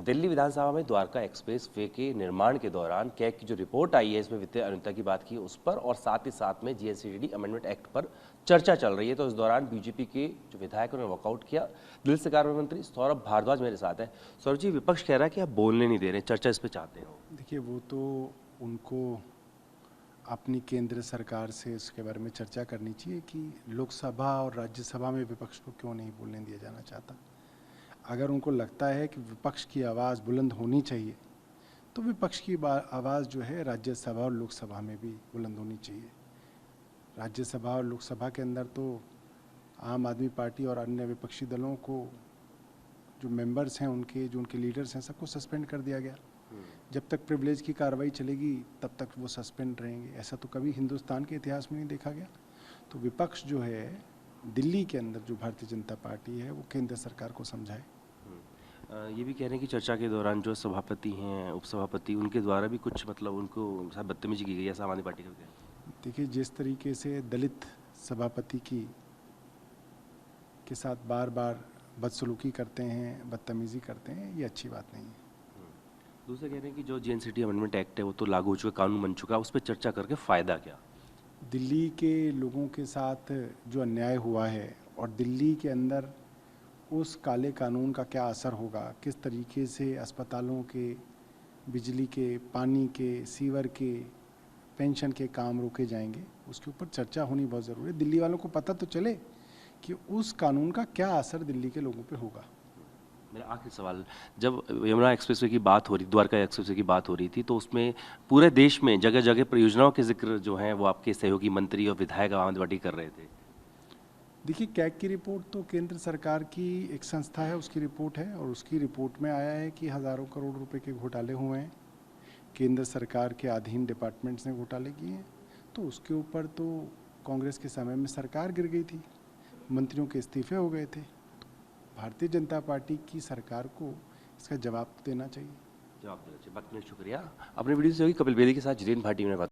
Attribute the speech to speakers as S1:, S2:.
S1: दिल्ली विधानसभा में Dwarka express way के निर्माण के दौरान कैग की जो रिपोर्ट आई है इसमें वित्तीय अनियमितता की बात की उस पर, और साथ ही साथ में जीएसटी अमेंडमेंट एक्ट पर चर्चा चल रही है। तो इस दौरान बीजेपी के जो विधायकों ने वॉकआउट किया। दिल्ली से कार्य मंत्री सौरभ भारद्वाज मेरे साथ है। सौरभ जी, विपक्ष कह रहा है कि आप बोलने नहीं दे रहे, चर्चा इस पर चाहते हो।
S2: देखिए, वो तो उनको अपनी केंद्र सरकार से इसके बारे में चर्चा करनी चाहिए कि लोकसभा और राज्यसभा में विपक्ष को क्यों नहीं बोलने दिया जाना चाहता। अगर उनको लगता है कि विपक्ष की आवाज़ बुलंद होनी चाहिए तो विपक्ष की आवाज़ जो है राज्यसभा और लोकसभा में भी बुलंद होनी चाहिए। राज्यसभा और लोकसभा के अंदर तो आम आदमी पार्टी और अन्य विपक्षी दलों को जो मेंबर्स हैं, उनके लीडर्स हैं, सबको सस्पेंड कर दिया गया। जब तक प्रिविलेज की कार्रवाई चलेगी तब तक वो सस्पेंड रहेंगे। ऐसा तो कभी हिंदुस्तान के इतिहास में नहीं देखा गया। तो विपक्ष जो है दिल्ली के अंदर, जो भारतीय जनता पार्टी है, वो केंद्र सरकार को समझाए।
S1: ये भी कह रहे हैं कि चर्चा के दौरान जो सभापति हैं, उपसभापति, उनके द्वारा भी कुछ उनको साथ बदतमीजी की गई है, सामान्य आदमी पार्टी का क्या?
S2: देखिए, जिस तरीके से दलित सभापति के साथ बार बार बदसलूकी करते हैं, बदतमीजी करते हैं, ये अच्छी बात नहीं है।
S1: दूसरे कह रहे हैं कि जो जीएसटी अमेंडमेंट एक्ट है वो तो लागू हो चुका, कानून बन चुका, उस पर चर्चा करके फ़ायदा क्या?
S2: दिल्ली के लोगों के साथ जो अन्याय हुआ है और दिल्ली के अंदर उस काले कानून का क्या असर होगा, किस तरीके से अस्पतालों के, बिजली के, पानी के, सीवर के, पेंशन के काम रोके जाएंगे, उसके ऊपर चर्चा होनी बहुत ज़रूरी है। दिल्ली वालों को पता तो चले कि उस कानून का क्या असर दिल्ली के लोगों पे होगा।
S1: मेरा आखिरी सवाल, जब यमुना एक्सप्रेसवे की बात हो रही, द्वारका एक्सप्रेसवे की बात हो रही थी, तो उसमें पूरे देश में जगह जगह परियोजनाओं के जिक्र जो हैं वो आपके सहयोगी मंत्री और विधायक आम आदमी पार्टी कर रहे थे।
S2: देखिए, कैग की रिपोर्ट तो केंद्र सरकार की एक संस्था है, उसकी रिपोर्ट है, और उसकी रिपोर्ट में आया है कि हज़ारों करोड़ रुपए के घोटाले हुए हैं। केंद्र सरकार के अधीन डिपार्टमेंट्स ने घोटाले किए हैं। तो उसके ऊपर तो कांग्रेस के समय में सरकार गिर गई थी, मंत्रियों के इस्तीफे हो गए थे। तो भारतीय जनता पार्टी की सरकार को इसका जवाब देना चाहिए।
S1: जवाब देना चाहिए। बात में शुक्रिया। अपने वीडियो से होगी कपिल बेदी के साथ जितेंद्र भाटी में बात।